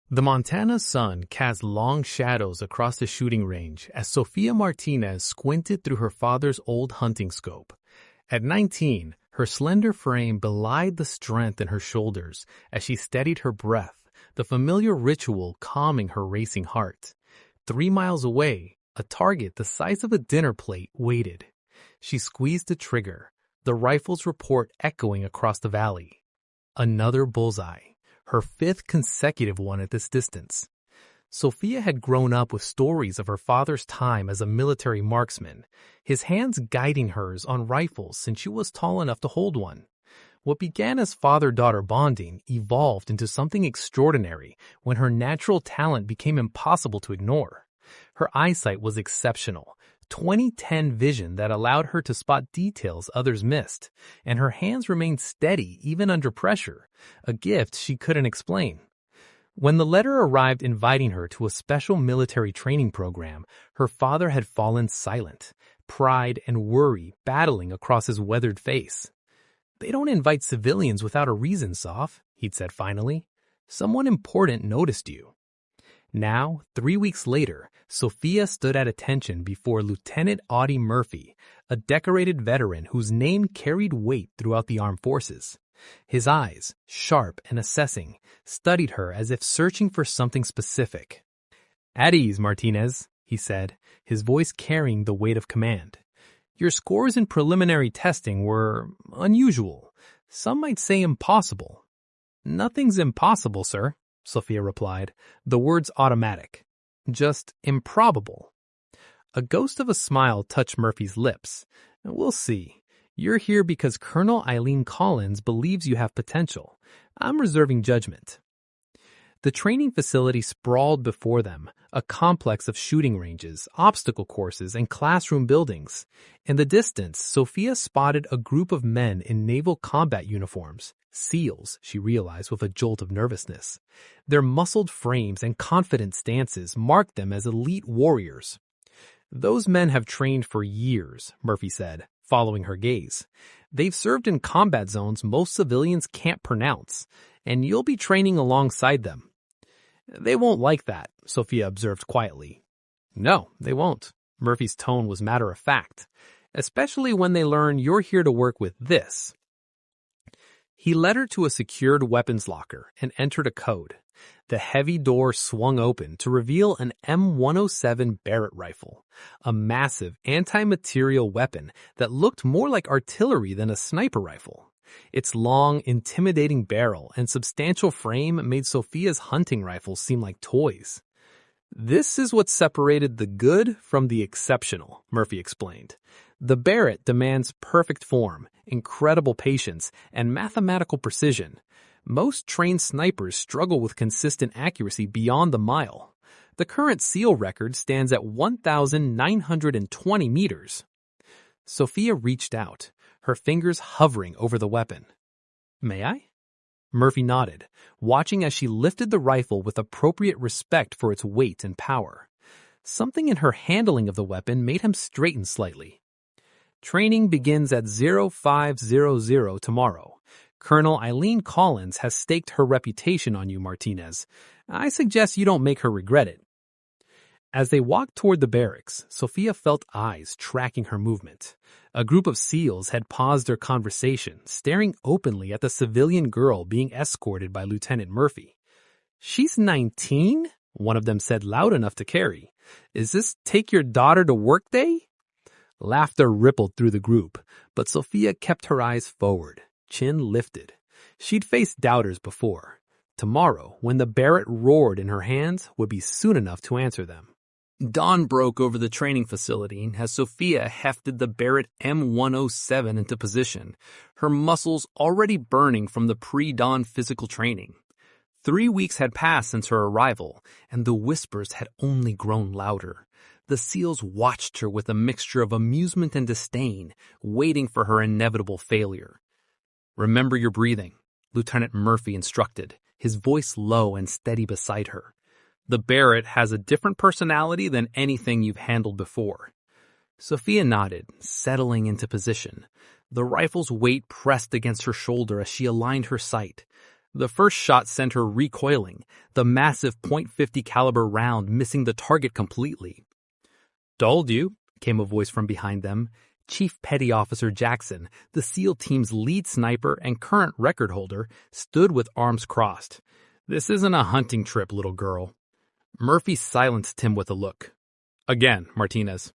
The Montana sun cast long shadows across the shooting range as Sofia Martinez squinted through her father's old hunting scope. At 19, her slender frame belied the strength in her shoulders as she steadied her breath, the familiar ritual calming her racing heart. 3 miles away, a target the size of a dinner plate waited. She squeezed the trigger, the rifle's report echoing across the valley. Another bullseye. Her 5th consecutive one at this distance. Sofia had grown up with stories of her father's time as a military marksman, his hands guiding hers on rifles since she was tall enough to hold one. What began as father-daughter bonding evolved into something extraordinary when her natural talent became impossible to ignore. Her eyesight was exceptional, 20/10 vision that allowed her to spot details others missed, and her hands remained steady even under pressure, a gift she couldn't explain. When the letter arrived inviting her to a special military training program, her father had fallen silent, pride and worry battling across his weathered face. "They don't invite civilians without a reason, Soph," he'd said finally. "Someone important noticed you." Now, 3 weeks later, Sofia stood at attention before Lieutenant Audie Murphy, a decorated veteran whose name carried weight throughout the armed forces. His eyes, sharp and assessing, studied her as if searching for something specific. "At ease, Martinez," he said, his voice carrying the weight of command. "Your scores in preliminary testing were unusual. Some might say impossible." "Nothing's impossible, sir," Sofia replied, the words automatic. "Just improbable." A ghost of a smile touched Murphy's lips. "We'll see. You're here because Colonel Eileen Collins believes you have potential. I'm reserving judgment." The training facility sprawled before them, a complex of shooting ranges, obstacle courses, and classroom buildings. In the distance, Sofia spotted a group of men in naval combat uniforms. SEALs, she realized with a jolt of nervousness. Their muscled frames and confident stances marked them as elite warriors. "Those men have trained for years," Murphy said, following her gaze. "They've served in combat zones most civilians can't pronounce, and you'll be training alongside them." "They won't like that," Sofia observed quietly. "No, they won't." Murphy's tone was matter of fact. "Especially when they learn you're here to work with this." He led her to a secured weapons locker and entered a code. The heavy door swung open to reveal an M107 Barrett rifle, a massive anti-material weapon that looked more like artillery than a sniper rifle. Its long, intimidating barrel and substantial frame made Sofia's hunting rifles seem like toys. "This is what separated the good from the exceptional," Murphy explained. "The Barrett demands perfect form, incredible patience, and mathematical precision. Most trained snipers struggle with consistent accuracy beyond the mile. The current SEAL record stands at 1,920 meters. Sofia reached out, her fingers hovering over the weapon. "May I?" Murphy nodded, watching as she lifted the rifle with appropriate respect for its weight and power. Something in her handling of the weapon made him straighten slightly. "Training begins at 0500 tomorrow. Colonel Eileen Collins has staked her reputation on you, Martinez. I suggest you don't make her regret it." As they walked toward the barracks, Sofia felt eyes tracking her movement. A group of SEALs had paused their conversation, staring openly at the civilian girl being escorted by Lieutenant Murphy. "She's 19?" one of them said loud enough to carry. "Is this take your daughter to work day?" Laughter rippled through the group, but Sofia kept her eyes forward, chin lifted. She'd faced doubters before. Tomorrow, when the Barrett roared in her hands, would be soon enough to answer them. Dawn broke over the training facility as Sofia hefted the Barrett M107 into position, her muscles already burning from the pre-dawn physical training. 3 weeks had passed since her arrival, and the whispers had only grown louder. The SEALs watched her with a mixture of amusement and disdain, waiting for her inevitable failure. "Remember your breathing," Lieutenant Murphy instructed, his voice low and steady beside her. "The Barrett has a different personality than anything you've handled before." Sofia nodded, settling into position. The rifle's weight pressed against her shoulder as she aligned her sight. The first shot sent her recoiling, the massive .50 caliber round missing the target completely. "Told you," came a voice from behind them. Chief Petty Officer Jackson, the SEAL team's lead sniper and current record holder, stood with arms crossed. "This isn't a hunting trip, little girl." Murphy silenced him with a look. "Again, Martinez."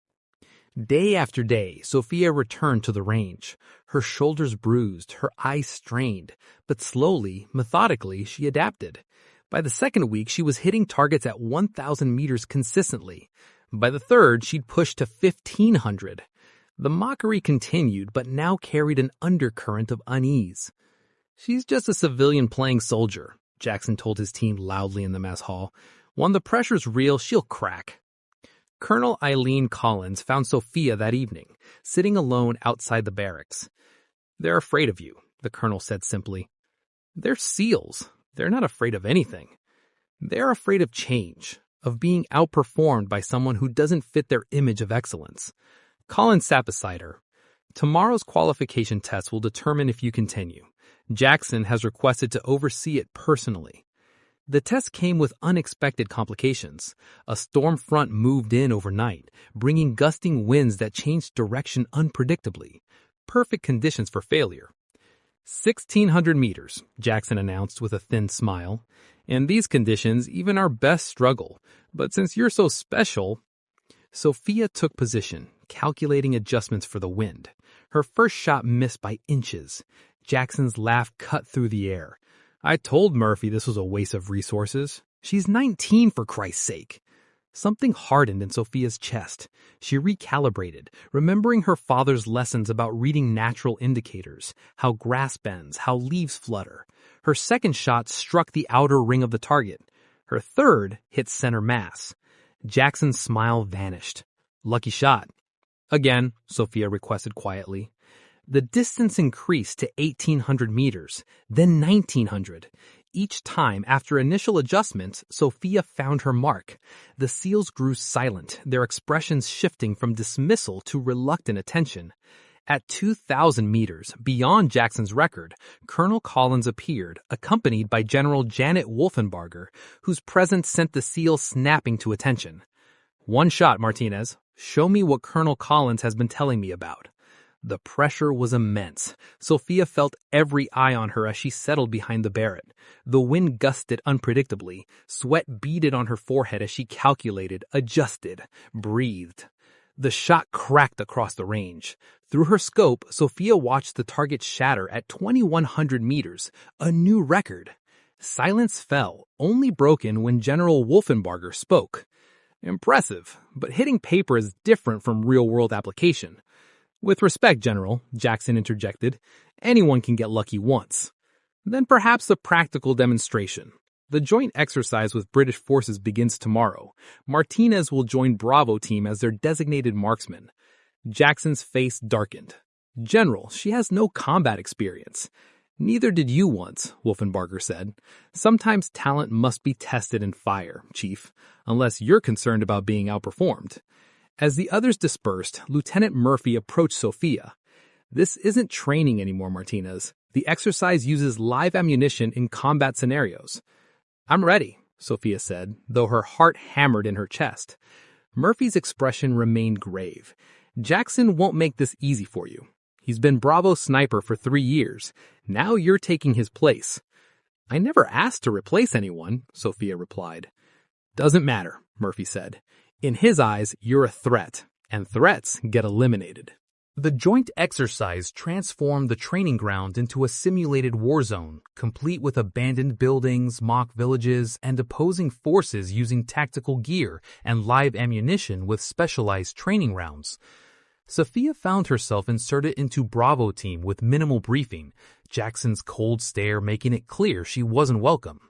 Day after day, Sophia returned to the range, her shoulders bruised, her eyes strained, but slowly, methodically, she adapted. By the second week, she was hitting targets at 1,000 meters consistently. By the third, she'd pushed to 1,500. The mockery continued, but now carried an undercurrent of unease. "She's just a civilian playing soldier," Jackson told his team loudly in the mess hall. "When the pressure's real, she'll crack." Colonel Eileen Collins found Sophia that evening, sitting alone outside the barracks. "They're afraid of you," the colonel said simply. "They're SEALs. They're not afraid of anything. They're afraid of change, of being outperformed by someone who doesn't fit their image of excellence." Collins sat beside her. "Tomorrow's qualification test will determine if you continue. Jackson has requested to oversee it personally." The test came with unexpected complications. A storm front moved in overnight, bringing gusting winds that changed direction unpredictably. Perfect conditions for failure. 1,600 meters, Jackson announced with a thin smile. "In these conditions, even our best struggle. But since you're so special..." Sophia took position, calculating adjustments for the wind. Her first shot missed by inches. Jackson's laugh cut through the air. "I told Murphy this was a waste of resources. She's 19, for Christ's sake." Something hardened in Sophia's chest. She recalibrated, remembering her father's lessons about reading natural indicators, how grass bends, how leaves flutter. Her second shot struck the outer ring of the target. Her third hit center mass. Jackson's smile vanished. "Lucky shot." "Again," Sophia requested quietly. The distance increased to 1,800 meters, then 1,900. Each time, after initial adjustments, Sophia found her mark. The SEALs grew silent, their expressions shifting from dismissal to reluctant attention. At 2,000 meters, beyond Jackson's record, Colonel Collins appeared, accompanied by General Janet Wolfenbarger, whose presence sent the SEALs snapping to attention. "One shot, Martinez. Show me what Colonel Collins has been telling me about." The pressure was immense. Sophia felt every eye on her as she settled behind the Barrett. The wind gusted unpredictably. Sweat beaded on her forehead as she calculated, adjusted, breathed. The shot cracked across the range. Through her scope, Sophia watched the target shatter at 2,100 meters, a new record. Silence fell, only broken when General Wolfenbarger spoke. "Impressive, but hitting paper is different from real-world application." "With respect, General," Jackson interjected, "anyone can get lucky once. Then perhaps a practical demonstration. The joint exercise with British forces begins tomorrow. Martinez will join Bravo team as their designated marksman." Jackson's face darkened. "General, she has no combat experience." "Neither did you once," Wolfenbarger said. "Sometimes talent must be tested in fire, Chief, unless you're concerned about being outperformed." As the others dispersed, Lieutenant Murphy approached Sophia. "This isn't training anymore, Martinez. The exercise uses live ammunition in combat scenarios." "I'm ready," Sophia said, though her heart hammered in her chest. Murphy's expression remained grave. "Jackson won't make this easy for you. He's been Bravo sniper for 3 years. Now you're taking his place." "I never asked to replace anyone," Sophia replied. "Doesn't matter," Murphy said. "In his eyes, you're a threat, and threats get eliminated." The joint exercise transformed the training ground into a simulated war zone, complete with abandoned buildings, mock villages, and opposing forces using tactical gear and live ammunition with specialized training rounds. Sophia found herself inserted into Bravo team with minimal briefing, Jackson's cold stare making it clear she wasn't welcome.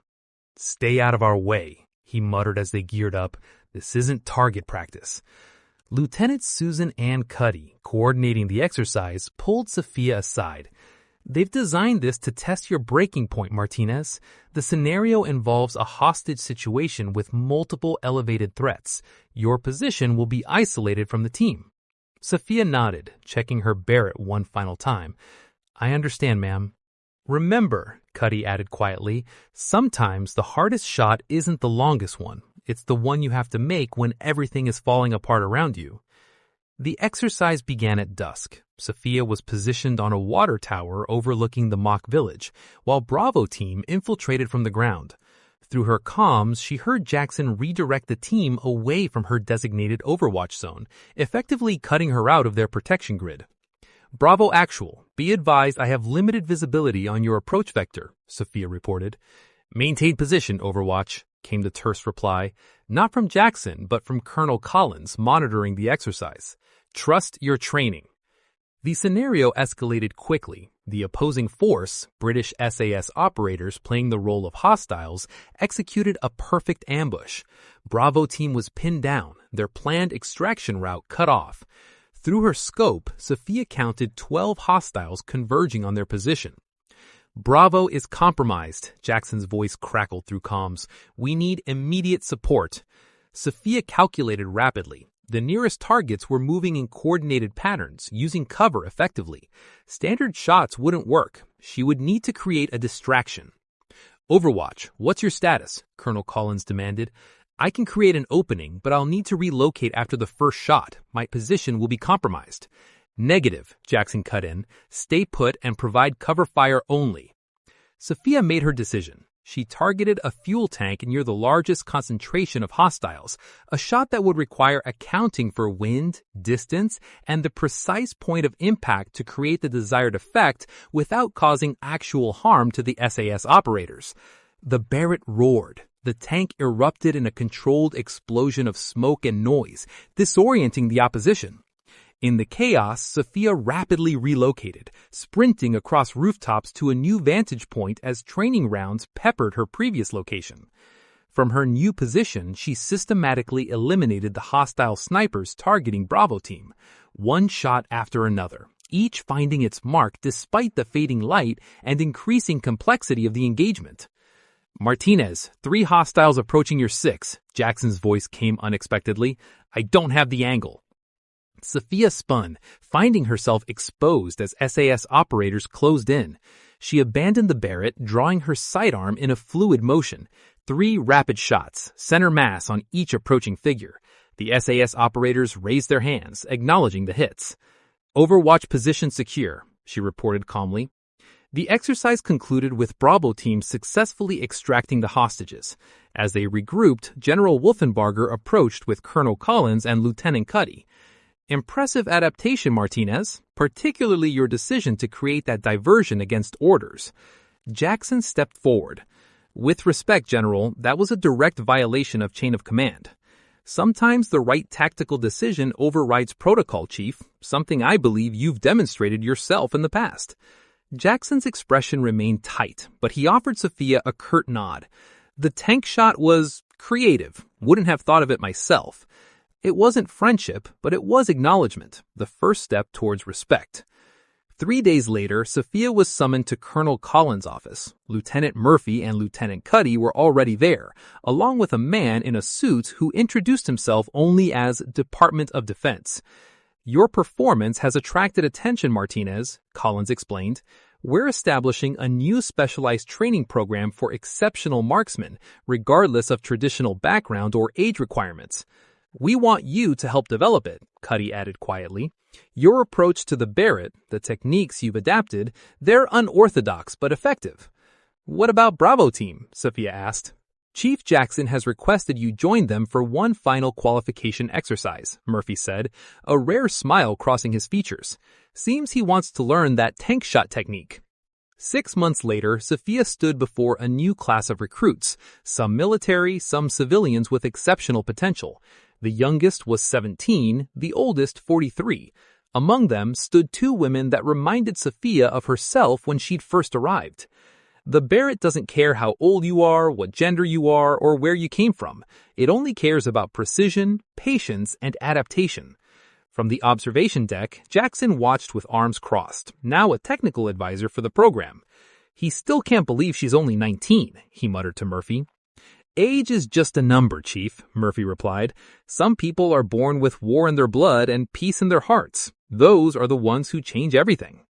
"Stay out of our way," he muttered as they geared up. "This isn't target practice." Lieutenant Susan Ann Cuddy, coordinating the exercise, pulled Sophia aside. "They've designed this to test your breaking point, Martinez. The scenario involves a hostage situation with multiple elevated threats. Your position will be isolated from the team." Sophia nodded, checking her Barrett one final time. "I understand, ma'am." Remember, Cuddy added quietly, sometimes the hardest shot isn't the longest one. It's the one you have to make when everything is falling apart around you. The exercise began at dusk. Sophia was positioned on a water tower overlooking the mock village, while Bravo team infiltrated from the ground. Through her comms, she heard Jackson redirect the team away from her designated overwatch zone, effectively cutting her out of their protection grid. Bravo Actual, be advised I have limited visibility on your approach vector, Sophia reported. Maintain position, Overwatch, came the terse reply, not from Jackson, but from Colonel Collins monitoring the exercise. Trust your training. The scenario escalated quickly. The opposing force, British SAS operators playing the role of hostiles, executed a perfect ambush. Bravo team was pinned down, their planned extraction route cut off. Through her scope, Sophia counted 12 hostiles converging on their position. Bravo is compromised, Jackson's voice crackled through comms. We need immediate support. Sophia calculated rapidly. The nearest targets were moving in coordinated patterns, using cover effectively. Standard shots wouldn't work. She would need to create a distraction. Overwatch, what's your status? Colonel Collins demanded. I can create an opening, but I'll need to relocate after the first shot. My position will be compromised. Negative, Jackson cut in. Stay put and provide cover fire only. Sophia made her decision. She targeted a fuel tank near the largest concentration of hostiles, a shot that would require accounting for wind, distance, and the precise point of impact to create the desired effect without causing actual harm to the SAS operators. The Barrett roared. The tank erupted in a controlled explosion of smoke and noise, disorienting the opposition. In the chaos, Sophia rapidly relocated, sprinting across rooftops to a new vantage point as training rounds peppered her previous location. From her new position, she systematically eliminated the hostile snipers targeting Bravo team, one shot after another, each finding its mark despite the fading light and increasing complexity of the engagement. Martinez, 3 hostiles approaching your 6, Jackson's voice came unexpectedly. I don't have the angle. Sophia spun, finding herself exposed as SAS operators closed in. She abandoned the Barrett, drawing her sidearm in a fluid motion. 3 rapid shots, center mass on each approaching figure. The SAS operators raised their hands, acknowledging the hits. Overwatch position secure, she reported calmly. The exercise concluded with Bravo team successfully extracting the hostages. As they regrouped, General Wolfenbarger approached with Colonel Collins and Lieutenant Cuddy. Impressive adaptation, Martinez, particularly your decision to create that diversion against orders. Jackson stepped forward. With respect, General, that was a direct violation of chain of command. Sometimes the right tactical decision overrides protocol, Chief, something I believe you've demonstrated yourself in the past. Jackson's expression remained tight, but he offered Sophia a curt nod. The tank shot was creative, wouldn't have thought of it myself. It wasn't friendship, but it was acknowledgement, the first step towards respect. 3 days later, Sophia was summoned to Colonel Collins' office. Lieutenant Murphy and Lieutenant Cuddy were already there, along with a man in a suit who introduced himself only as Department of Defense. Your performance has attracted attention, Martinez, Collins explained. We're establishing a new specialized training program for exceptional marksmen, regardless of traditional background or age requirements. We want you to help develop it, Cuddy added quietly. Your approach to the Barrett, the techniques you've adapted, they're unorthodox but effective. What about Bravo team? Sophia asked. Chief Jackson has requested you join them for one final qualification exercise, Murphy said, a rare smile crossing his features. Seems he wants to learn that tank shot technique. 6 months later, Sophia stood before a new class of recruits, some military, some civilians with exceptional potential. The youngest was 17, the oldest 43. Among them stood 2 women that reminded Sophia of herself when she'd first arrived. The Barrett doesn't care how old you are, what gender you are, or where you came from. It only cares about precision, patience, and adaptation. From the observation deck, Jackson watched with arms crossed, now a technical advisor for the program. He still can't believe she's only 19, he muttered to Murphy. Age is just a number, Chief, Murphy replied. Some people are born with war in their blood and peace in their hearts. Those are the ones who change everything.